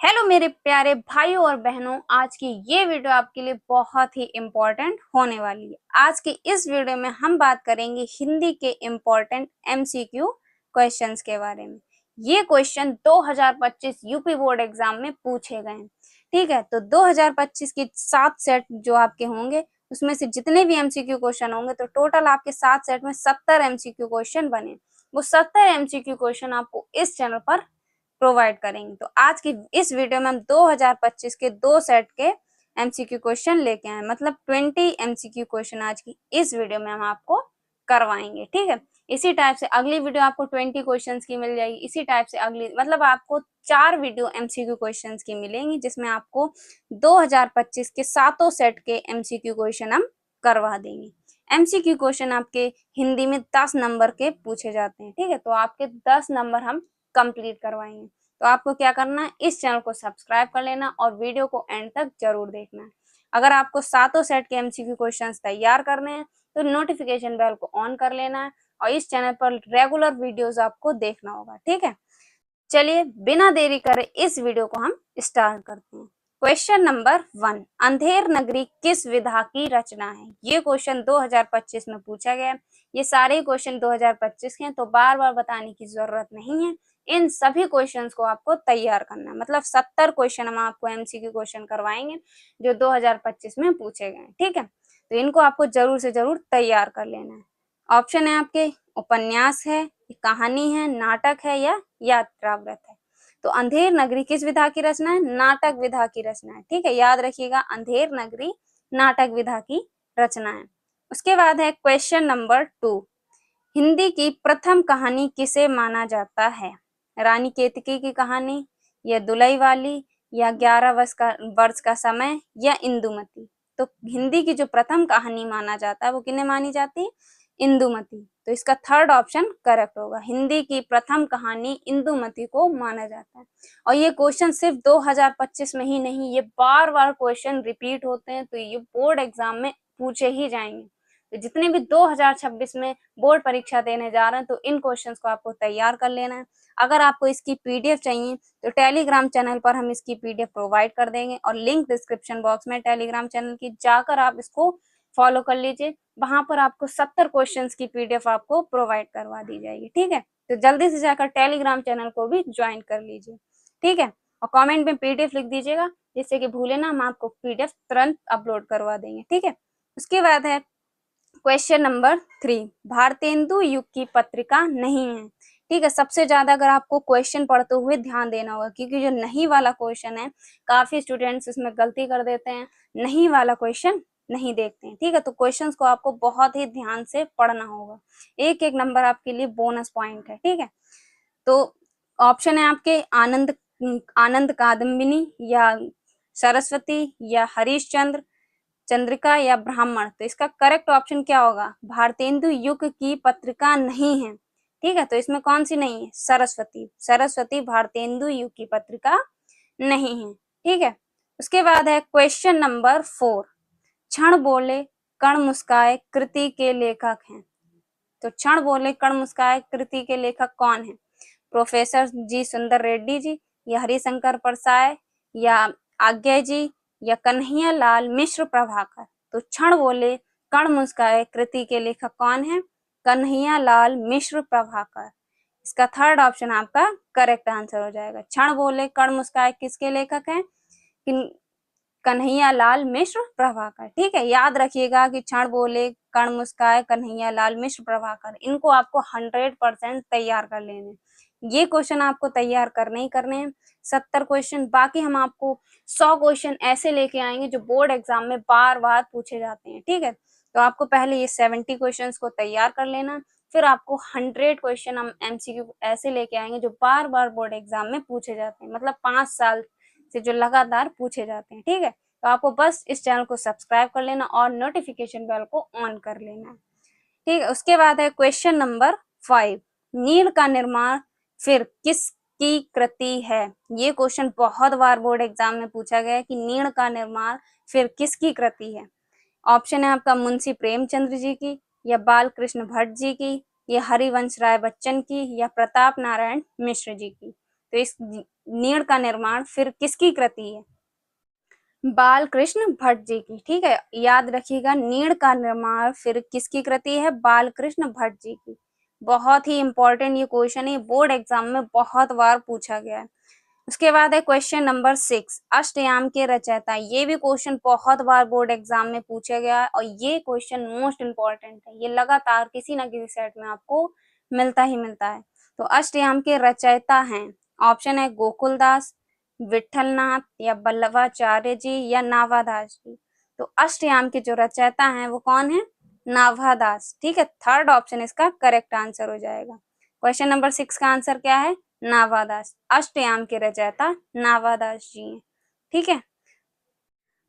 Hello मेरे प्यारे भाइयों और बहनों, आज की ये वीडियो आपके लिए बहुत ही इम्पोर्टेंट होने वाली है। आज की इस वीडियो में हम बात करेंगे हिंदी के इम्पोर्टेंट एमसीक्यू क्वेश्चंस के बारे में। ये क्वेश्चन 2025 यूपी बोर्ड एग्जाम में पूछे गए हैं। ठीक है, तो 2025 की 7 सेट जो आपके होंगे उसमें से जितने भी एमसीक्यू क्वेश्चन होंगे तो टोटल आपके 7 सेट में 70 एमसीक्यू क्वेश्चन बने। वो 70 एमसीक्यू क्वेश्चन आपको इस चैनल पर प्रोवाइड करेंगे। तो आज की इस वीडियो में हम 2025 के 2 सेट के एमसीक्यू क्वेश्चन लेके आए, मतलब 20 एमसीक्यू क्वेश्चन आज की इस वीडियो में हम आपको करवाएंगे। ठीक है, इसी टाइप से अगली वीडियो आपको 20 क्वेश्चंस की मिल जाएगी। इसी टाइप से अगली मतलब आपको 4 वीडियो एमसीक्यू क्वेश्चंस की मिलेंगी, जिसमें आपको 2025 के 7 सेट के एमसीक्यू क्वेश्चन हम करवा देंगे। एमसीक्यू क्वेश्चन आपके हिंदी में 10 नंबर के पूछे जाते हैं। ठीक है, तो आपके 10 नंबर हम कंप्लीट करवाएंगे। तो आपको क्या करना है, इस चैनल को सब्सक्राइब कर लेना और वीडियो को एंड तक जरूर देखना है। अगर आपको 7 सेट के एमसीक्यू क्वेश्चंस तैयार करने हैं तो नोटिफिकेशन बेल को ऑन कर लेना है और इस चैनल पर रेगुलर वीडियोस आपको देखना होगा। ठीक है, चलिए बिना देरी करे इस वीडियो को हम स्टार्ट करते हैं। क्वेश्चन नंबर 1, अंधेर नगरी किस विधा की रचना है? ये क्वेश्चन 2025 में पूछा गया है। ये सारे क्वेश्चन 2025 के हैं, तो बार बार बताने की जरूरत नहीं है। इन सभी क्वेश्चंस को आपको तैयार करना है, मतलब 70 क्वेश्चन हम आपको एमसीक्यू क्वेश्चन करवाएंगे जो 2025 में पूछे गए। ठीक है, तो इनको आपको जरूर से जरूर तैयार कर लेना है। ऑप्शन है आपके, उपन्यास है, कहानी है, नाटक है या यात्राव्रत है। तो अंधेर नगरी किस विधा की रचना है? नाटक विधा की रचना है। ठीक है, याद रखिएगा, अंधेर नगरी नाटक विधा की रचना है। उसके बाद है क्वेश्चन नंबर 2, हिंदी की प्रथम कहानी किसे माना जाता है? रानी केतकी की कहानी, या दुलई वाली, या 11 वर्ष का समय, या इंदुमती। तो हिंदी की जो प्रथम कहानी माना जाता है वो किन्हें मानी जाती है? इंदुमती। तो इसका थर्ड ऑप्शन करेक्ट होगा, हिंदी की प्रथम कहानी इंदुमती को माना जाता है। और ये क्वेश्चन सिर्फ 2025 में ही नहीं, ये बार बार क्वेश्चन रिपीट होते हैं, तो ये बोर्ड एग्जाम में पूछे ही जाएंगे। तो जितने भी 2026 में बोर्ड परीक्षा देने जा रहे हैं तो इन क्वेश्चंस को आपको तैयार कर लेना है। अगर आपको इसकी पीडीएफ चाहिए तो टेलीग्राम चैनल पर हम इसकी पीडीएफ प्रोवाइड कर देंगे और लिंक डिस्क्रिप्शन बॉक्स में टेलीग्राम चैनल की जाकर आप इसको फॉलो कर लीजिए। वहां पर आपको 70 क्वेश्चंस की पीडीएफ आपको प्रोवाइड करवा दी जाएगी। ठीक है, तो जल्दी से जाकर टेलीग्राम चैनल को भी ज्वाइन कर लीजिए। ठीक है, और कमेंट में पीडीएफ लिख दीजिएगा, जिससे कि भूले ना, हम आपको पीडीएफ तुरंत अपलोड करवा देंगे। ठीक है, उसके बाद है क्वेश्चन नंबर 3, भारतेंदु युग की पत्रिका नहीं है। ठीक है, सबसे ज्यादा अगर आपको क्वेश्चन पढ़ते हुए ध्यान देना होगा, क्योंकि जो नहीं वाला क्वेश्चन है काफी स्टूडेंट्स इसमें गलती कर देते हैं, नहीं वाला क्वेश्चन नहीं देखते हैं। ठीक है, तो क्वेश्चंस को आपको बहुत ही ध्यान से पढ़ना होगा, एक एक नंबर आपके लिए बोनस पॉइंट है। ठीक है, तो ऑप्शन है आपके, आनंद आनंद कादम्बिनी, या सरस्वती, या हरिश्चंद्र, चंद्रिका, या ब्राह्मण। तो इसका करेक्ट ऑप्शन क्या होगा? भारतेंदु युग की पत्रिका नहीं है। ठीक है, तो इसमें कौन सी नहीं है? सरस्वती। सरस्वती भारतेंदु युग की पत्रिका नहीं है। ठीक है, उसके बाद है क्वेश्चन नंबर 4, क्षण बोले कण मुस्काए कृति के लेखक हैं। तो क्षण बोले कण मुस्काए कृति के लेखक कौन है? प्रोफेसर जी सुंदर रेड्डी जी, या हरिशंकर प्रसाद, या आज्ञा जी, या कन्हैया लाल मिश्र प्रभाकर। तो क्षण बोले कण मुस्काए कृति के लेखक कौन है? कन्हैया लाल मिश्र प्रभाकर। इसका थर्ड ऑप्शन आपका करेक्ट आंसर हो जाएगा। क्षण बोले कण मुस्काए किसके लेखक हैं? कन्हैया लाल मिश्र प्रभाकर। ठीक है, याद रखिएगा कि क्षण बोले कण मुस्काए कन्हैया लाल मिश्र प्रभाकर, इनको आपको 100% तैयार कर लेने। ये क्वेश्चन आपको तैयार करने ही करने हैं, 70 क्वेश्चन। बाकी हम आपको 100 क्वेश्चन ऐसे लेके आएंगे जो बोर्ड एग्जाम में बार बार पूछे जाते हैं। ठीक है, तो आपको पहले ये 70 क्वेश्चन को तैयार कर लेना, फिर आपको 100 क्वेश्चन हम एमसीक्यू ऐसे लेके आएंगे जो बार बार बोर्ड एग्जाम में पूछे जाते हैं, मतलब 5 साल से जो लगातार पूछे जाते हैं। ठीक है, तो आपको बस इस चैनल को सब्सक्राइब कर लेना और नोटिफिकेशन बेल को ऑन कर लेना। ठीक है, उसके बाद है क्वेश्चन नंबर 5, नील का निर्माण फिर किसकी कृति है? ये क्वेश्चन बहुत बार बोर्ड एग्जाम में पूछा गया है कि नील का निर्माण फिर किसकी कृति है। ऑप्शन है आपका, मुंशी प्रेमचंद्र जी की, या बाल कृष्ण भट्ट जी की, या हरिवंश राय बच्चन की, या प्रताप नारायण मिश्र जी की। तो इस नीड़ का निर्माण फिर किसकी कृति है? बाल कृष्ण भट्ट जी की। ठीक है, याद रखिएगा, नीड़ का निर्माण फिर किसकी कृति है? बाल कृष्ण भट्ट जी की। बहुत ही इंपॉर्टेंट ये क्वेश्चन है, बोर्ड एग्जाम में बहुत बार पूछा गया है। उसके बाद है क्वेश्चन नंबर 6, अष्टयाम के रचयिता। ये भी क्वेश्चन बहुत बार बोर्ड एग्जाम में पूछा गया है और ये क्वेश्चन मोस्ट इंपॉर्टेंट है, ये लगातार किसी न किसी सेट में आपको मिलता ही मिलता है। तो अष्टयाम के रचयिता हैं, ऑप्शन है गोकुलदास, विठलनाथ या बल्लभाचार्य जी या नाभादास जी। तो अष्टयाम के जो रचयिता हैं वो कौन है? नाभादास। ठीक है, थर्ड ऑप्शन इसका करेक्ट आंसर हो जाएगा। क्वेश्चन नंबर 6 का आंसर क्या है? नाभादास। अष्टयाम के रचयिता नाभादास जी हैं। ठीक है,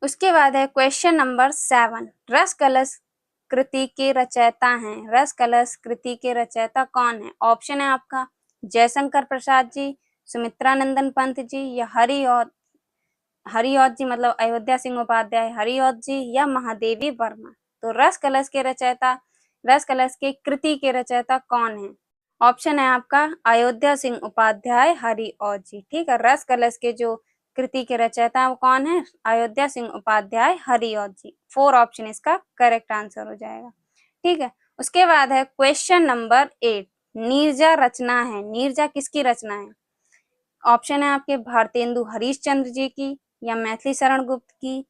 उसके बाद है क्वेश्चन नंबर 7, रस कलश कृति के रचयिता हैं। रस कलश कृति के रचयिता कौन है? ऑप्शन है आपका जयशंकर प्रसाद जी, सुमित्रानंदन पंत जी या हरिऔध जी, मतलब अयोध्या सिंह उपाध्याय हरिऔध जी या महादेवी वर्मा। तो रस कलश के कृति के रचयिता कौन है? ऑप्शन है आपका अयोध्या सिंह उपाध्याय हरिऔध जी। ठीक है, रस कलश के जो कृति के रचयिता वो कौन है? अयोध्या सिंह उपाध्याय हरिऔध जी। 4 ऑप्शन इसका करेक्ट आंसर हो जाएगा। ठीक है, उसके बाद है क्वेश्चन नंबर 8, नीरजा रचना है। नीरजा किसकी रचना है? ऑप्शन है आपके भारतेंदु हरीशचंद्र जी की या मैथिली शरण गुप्त की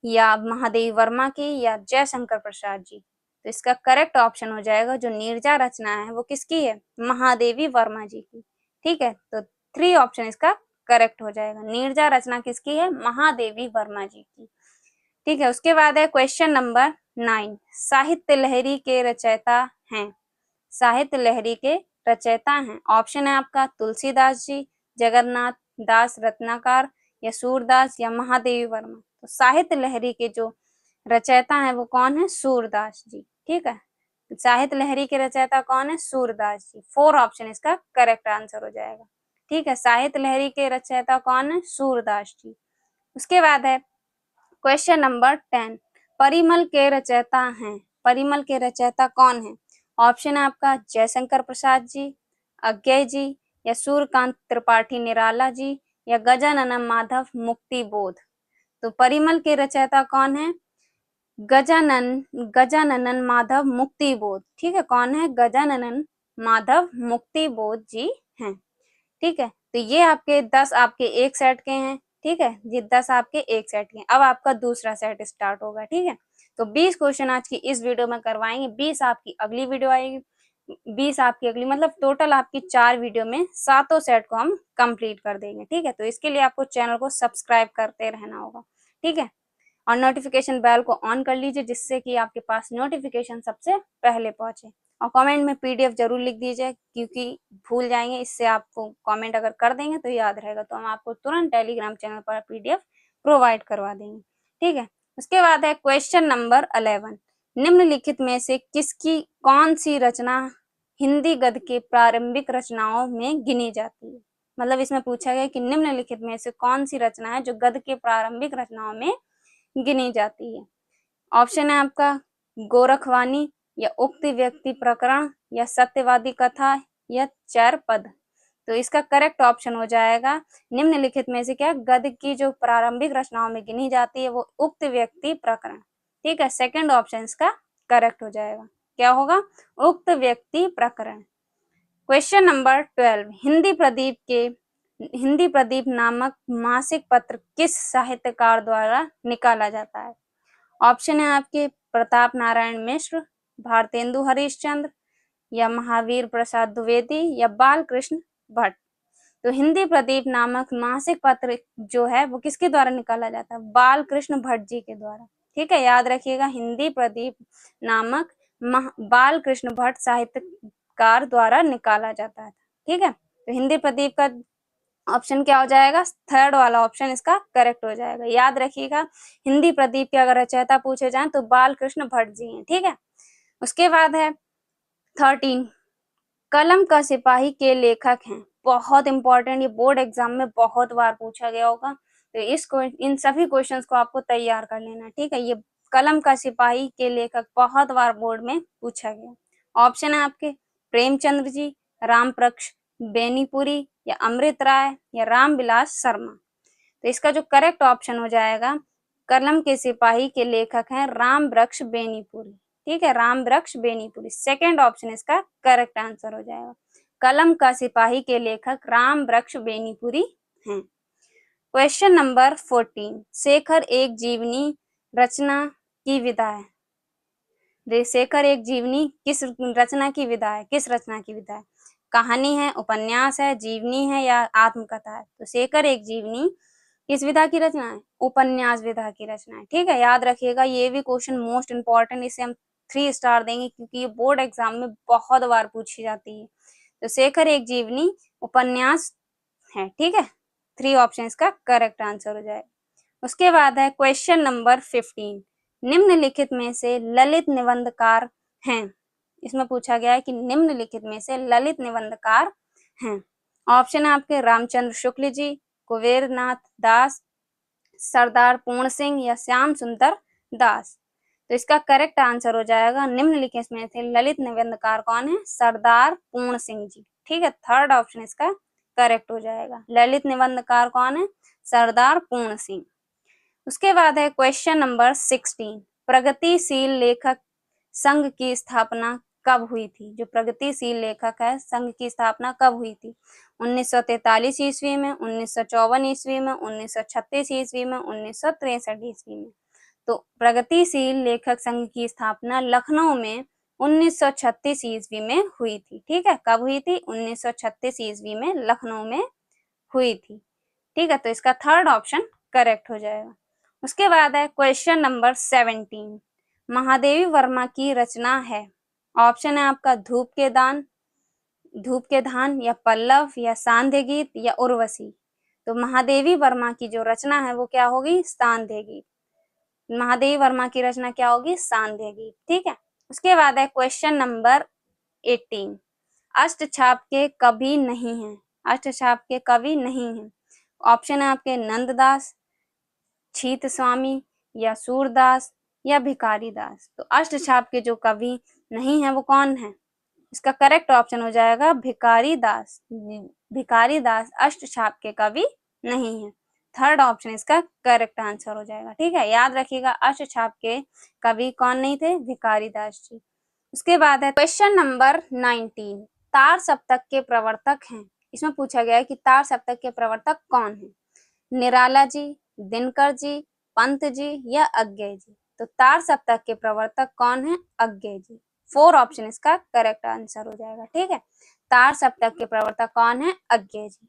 या महादेवी वर्मा की या जयशंकर प्रसाद जी। तो इसका करेक्ट ऑप्शन हो जाएगा, जो नीरजा रचना है वो किसकी है? महादेवी वर्मा जी की। ठीक है, तो 3 ऑप्शन इसका करेक्ट हो जाएगा। नीरजा रचना किसकी है? महादेवी वर्मा जी की। ठीक है, उसके बाद है क्वेश्चन नंबर 9, साहित्य लहरी के रचयिता हैं। साहित्य लहरी के रचयिता हैं, ऑप्शन है आपका तुलसीदास जी, जगन्नाथ दास रत्नाकर या सूरदास या महादेवी वर्मा। तो साहित्य लहरी के जो रचयिता हैं वो कौन है? सूरदास जी। ठीक है, साहित्य लहरी के रचयिता कौन है? सूरदास जी। 4 ऑप्शन इसका करेक्ट आंसर हो जाएगा। ठीक है, साहित्य लहरी के रचयिता कौन है? सूरदास जी। उसके बाद है क्वेश्चन नंबर 10, परिमल के रचयिता हैं। परिमल के रचयिता कौन है? ऑप्शन है आपका जयशंकर प्रसाद जी, अज्ञय जी या सूर्यकांत त्रिपाठी निराला जी या गजानन माधव मुक्तिबोध। तो परिमल के रचयिता कौन है? गजानन माधव मुक्तिबोध। ठीक है, कौन है? गजानन माधव मुक्तिबोध जी हैं। ठीक है, तो ये आपके 10 आपके एक सेट के हैं। ठीक है, ये 10 आपके एक सेट के हैं। अब आपका दूसरा सेट स्टार्ट होगा। ठीक है, तो 20 क्वेश्चन आज की इस वीडियो में करवाएंगे, 20 आपकी अगली वीडियो आएगी, 20 आपकी अगली, मतलब टोटल आपकी 4 वीडियो में सातों सेट को हम कंप्लीट कर देंगे। ठीक है, तो इसके लिए आपको चैनल को सब्सक्राइब करते रहना होगा। ठीक है, और नोटिफिकेशन बेल को ऑन कर लीजिए, जिससे कि आपके पास नोटिफिकेशन सबसे पहले पहुंचे। और कमेंट में पीडीएफ जरूर लिख दीजिए, क्योंकि भूल जाएंगे, इससे आपको कमेंट अगर कर देंगे तो याद रहेगा, तो हम आपको तुरंत टेलीग्राम चैनल पर पीडीएफ प्रोवाइड करवा देंगे। ठीक है, उसके बाद है क्वेश्चन नंबर 11, निम्नलिखित में से किसकी कौन सी रचना हिंदी गद्य के प्रारंभिक रचनाओं में गिनी जाती है? मतलब इसमें पूछा गया कि निम्नलिखित में से कौन सी रचना है जो गद्य के प्रारंभिक रचनाओं में गिनी जाती है। ऑप्शन है आपका गोरखवाणी या उक्त व्यक्ति प्रकरण या सत्यवादी कथा या चार पद। तो इसका करेक्ट ऑप्शन हो जाएगा निम्नलिखित में से क्या? गद्य की जो प्रारंभिक रचनाओं में गिनी जाती है वो उक्त व्यक्ति प्रकरण। ठीक है, सेकंड ऑप्शन इसका करेक्ट हो जाएगा। क्या होगा? उक्त व्यक्ति प्रकरण। क्वेश्चन नंबर 12, हिंदी प्रदीप नामक मासिक पत्र किस साहित्यकार द्वारा निकाला जाता है? ऑप्शन है आपके प्रताप नारायण मिश्र, भारतेंदु हरिश्चंद्र या महावीर प्रसाद द्विवेदी या बाल कृष्ण भट्ट। तो हिंदी प्रदीप नामक मासिक पत्र जो है वो किसके द्वारा निकाला जाता है? बाल कृष्ण भट्ट जी के द्वारा। ठीक है, याद रखिएगा, हिंदी प्रदीप नामक बाल कृष्ण भट्ट साहित्यकार द्वारा निकाला जाता है। ठीक है, तो हिंदी प्रदीप का ऑप्शन क्या हो जाएगा? थर्ड वाला ऑप्शन इसका करेक्ट हो जाएगा। याद रखिएगा, हिंदी प्रदीप के अगर रचयिता पूछे जाएं तो बाल कृष्ण भट्ट जी हैं। ठीक है, उसके बाद है 13, कलम का सिपाही के लेखक हैं। बहुत इंपॉर्टेंट, ये बोर्ड एग्जाम में बहुत बार पूछा गया होगा, तो इन सभी क्वेश्चंस को आपको तैयार कर लेना। ठीक है, ये कलम का सिपाही के लेखक बहुत बार बोर्ड में पूछा गया। ऑप्शन है आपके प्रेमचंद्र जी, रामप्रक्ष बेनीपुरी या अमृत राय या रामविलास शर्मा। तो इसका जो करेक्ट ऑप्शन हो जाएगा, कलम के सिपाही के लेखक हैं राम वृक्ष बेनीपुरी। ठीक है, राम वृक्ष बेनीपुरी, सेकेंड ऑप्शन इसका करेक्ट आंसर हो जाएगा। कलम का सिपाही के लेखक राम वृक्ष बेनीपुरी हैं। क्वेश्चन नंबर 14, शेखर एक जीवनी रचना की विधा है। शेखर एक जीवनी किस रचना की विधा है, किस रचना की विधा है? कहानी है, उपन्यास है, जीवनी है या आत्मकथा है? तो शेखर एक जीवनी किस विधा की रचना है? उपन्यास विधा की रचना है। ठीक है, याद रखिएगा, ये भी क्वेश्चन मोस्ट इंपॉर्टेंट, इसे हम 3 स्टार देंगे क्योंकि ये बोर्ड एग्जाम में बहुत बार पूछी जाती है। तो शेखर एक जीवनी उपन्यास है। ठीक है, 3 ऑप्शन इसका करेक्ट आंसर हो जाएगा। उसके बाद है क्वेश्चन नंबर 15, निम्नलिखित में से ललित निबंधकार हैं। इसमें पूछा गया है कि निम्नलिखित में से ललित निबंधकार हैं। ऑप्शन है आपके रामचंद्र शुक्ल जी, कुबेरनाथ दास, सरदार पूर्ण सिंह या श्याम सुंदर दास। तो इसका करेक्ट आंसर हो जाएगा, निम्नलिखित में से ललित निबंधकार कौन है? सरदार पूर्ण सिंह जी। ठीक है, थर्ड ऑप्शन इसका करेक्ट हो जाएगा। ललित निबंधकार कौन है? सरदार पूर्ण सिंह। उसके बाद है क्वेश्चन नंबर 16, प्रगतिशील लेखक संघ की स्थापना कब हुई थी? जो प्रगतिशील लेखक है, संघ की स्थापना कब हुई थी? 1943 ईस्वी में, 1954 ईस्वी में, 1936 ईस्वी में, 1963 ईस्वी में। तो प्रगतिशील लेखक संघ की स्थापना लखनऊ में 1936 ईस्वी में हुई थी। ठीक है, कब हुई थी? 1936 ईस्वी में लखनऊ में हुई थी। ठीक है, तो इसका थर्ड ऑप्शन करेक्ट हो जाएगा। उसके बाद है क्वेश्चन नंबर 17, महादेवी वर्मा की रचना है। ऑप्शन है आपका धूप के धान या पल्लव या सांध्य गीत या उर्वशी। तो महादेवी वर्मा की जो रचना है वो क्या होगी? सांध्य गीत। महादेवी वर्मा की रचना क्या होगी? सांध्य गीत। ठीक है, उसके बाद है क्वेश्चन नंबर 18, अष्टछाप के कवि नहीं है। अष्टछाप के कवि नहीं है। ऑप्शन है आपके नंददास, छीत स्वामी या सूरदास या भिखारी दास। तो अष्टछाप के जो कवि नहीं है वो कौन है? इसका करेक्ट ऑप्शन हो जाएगा भिखारी दास। भिखारी दास अष्टछाप के कवि नहीं है। थर्ड ऑप्शन इसका करेक्ट आंसर हो जाएगा। ठीक है, याद रखिएगा, अष्टछाप के कवि कौन नहीं थे? भिखारी दास जी। उसके बाद है क्वेश्चन नंबर 19, तार सप्तक के प्रवर्तक हैं। इसमें पूछा गया है कि तार सप्तक के प्रवर्तक कौन है? निराला जी, दिनकर जी, पंत जी या अज्ञेय जी। तो तार सप्तक के प्रवर्तक कौन है? अज्ञेय जी। 4 ऑप्शन इसका करेक्ट आंसर हो जाएगा। ठीक है, तार सप्तक के प्रवर्तक कौन है? अज्ञेय जी।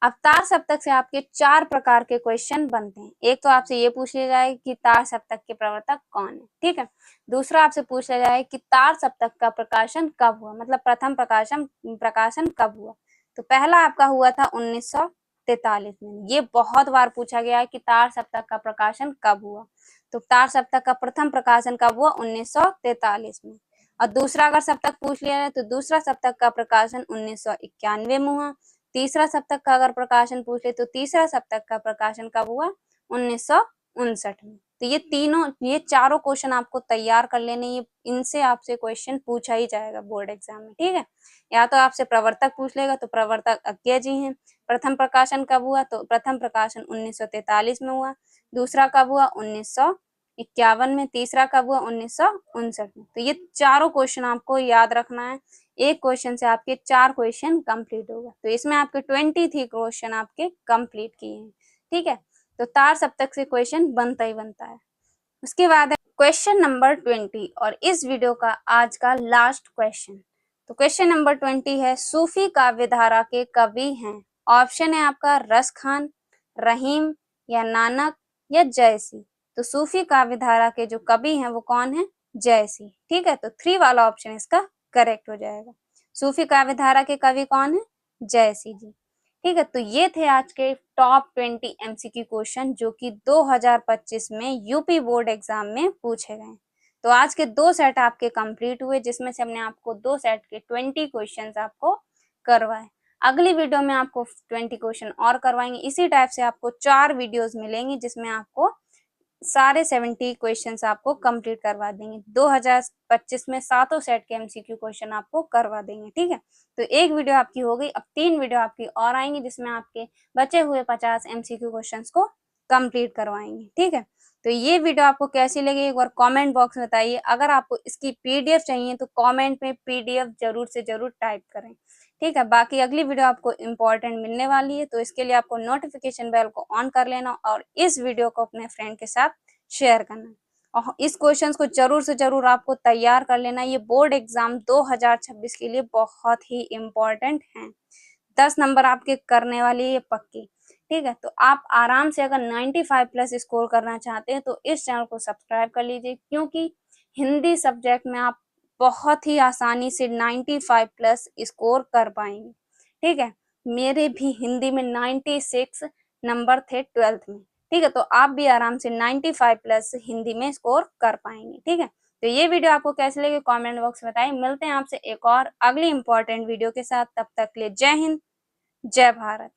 अब तार सप्तक से आपके 4 प्रकार के क्वेश्चन बनते हैं। एक तो आपसे ये पूछ लिया जाए कि तार सप्तक के प्रवर्तक कौन है। ठीक है, दूसरा आपसे पूछ लिया जाए कि तार सप्तक का प्रकाशन कब हुआ, मतलब प्रथम प्रकाशन कब हुआ। तो पहला आपका हुआ था 1943 में। ये बहुत बार पूछा गया है कि तार सप्तक का प्रकाशन कब हुआ। तो तार सप्तक का प्रथम प्रकाशन कब हुआ? 1943 में। और दूसरा अगर सप्तक पूछ लिया जाए तो दूसरा सप्तक का प्रकाशन 1991 में हुआ। तीसरा सप्तक का अगर प्रकाशन पूछ ले तो तीसरा सप्तक का प्रकाशन कब हुआ? 1959 में। तो ये चारों क्वेश्चन आपको तैयार कर लेने, ये इनसे आपसे क्वेश्चन पूछा ही जाएगा बोर्ड एग्जाम में। ठीक है, या तो आपसे प्रवर्तक पूछ लेगा, तो प्रवर्तक अज्ञेय जी हैं। प्रथम प्रकाशन कब हुआ? तो प्रथम प्रकाशन 1943 में हुआ। दूसरा कब हुआ? 1951 में। तीसरा कब हुआ? 1959 में। तो ये चारों क्वेश्चन आपको याद रखना है। एक क्वेश्चन से आपके 4 क्वेश्चन कंप्लीट होगा। तो इसमें आपके 23 क्वेश्चन आपके कंप्लीट किए हैं। ठीक है, तो तार सप्तक से क्वेश्चन बनता ही बनता है। उसके बाद है क्वेश्चन नंबर 20 और इस वीडियो का आज का लास्ट क्वेश्चन। तो क्वेश्चन नंबर 20 है, सूफी काव्य धारा के कवि हैं। ऑप्शन है आपका रस खान, रहीम या नानक या जयसी। तो सूफी काव्य धारा के जो कवि हैं वो कौन है? जयसी। ठीक है, तो 3 वाला ऑप्शन इसका करेक्ट हो जाएगा। सूफी काव्य धारा के कवि कौन है? जयसी जी। ठीक है, तो ये थे आज के टॉप 20 एमसीक्यू क्वेश्चन जो कि 2025 में यूपी बोर्ड एग्जाम में पूछे गए। तो आज के 2 सेट आपके कंप्लीट हुए, जिसमें से हमने आपको 2 सेट के 20 क्वेश्चंस आपको करवाए। अगली वीडियो में आपको 20 क्वेश्चन और करवाएंगे। इसी टाइप से आपको 4 वीडियोस मिलेंगी जिसमें आपको सारे 70 क्वेश्चंस आपको कंप्लीट करवा देंगे। 2025 में सातों सेट के एमसीक्यू क्वेश्चन आपको करवा देंगे। ठीक है, तो एक वीडियो आपकी हो गई, अब 3 वीडियो आपकी और आएंगी जिसमें आपके बचे हुए 50 एमसीक्यू क्वेश्चंस को कंप्लीट करवाएंगे। ठीक है, तो ये वीडियो आपको कैसी लगी एक बार कमेंट बॉक्स में बताइए। अगर आपको इसकी पीडीएफ चाहिए तो कमेंट में पीडीएफ जरूर से जरूर टाइप करें। ठीक है, बाकी अगली वीडियो आपको इम्पोर्टेंट मिलने वाली है, तो इसके लिए आपको नोटिफिकेशन बेल को ऑन कर लेना और इस वीडियो को अपने फ्रेंड के साथ शेयर करना। और इस क्वेश्चंस को जरूर से जरूर आपको तैयार कर लेना, ये बोर्ड एग्जाम 2026 के लिए बहुत ही इम्पोर्टेंट है। 10 नंबर आपके करने वाली है पक्की। ठीक है, तो आप आराम से अगर 95 प्लस स्कोर करना चाहते हैं तो इस चैनल को सब्सक्राइब कर लीजिए, क्योंकि हिंदी सब्जेक्ट में आप बहुत ही आसानी से 95 प्लस स्कोर कर पाएंगे। ठीक है, मेरे भी हिंदी में 96 नंबर थे 12th में। ठीक है, तो आप भी आराम से 95 प्लस हिंदी में स्कोर कर पाएंगे। ठीक है, तो ये वीडियो आपको कैसे लगे कमेंट बॉक्स में बताइए। मिलते हैं आपसे एक और अगली इंपॉर्टेंट वीडियो के साथ, तब तक के लिए जय हिंद, जय भारत।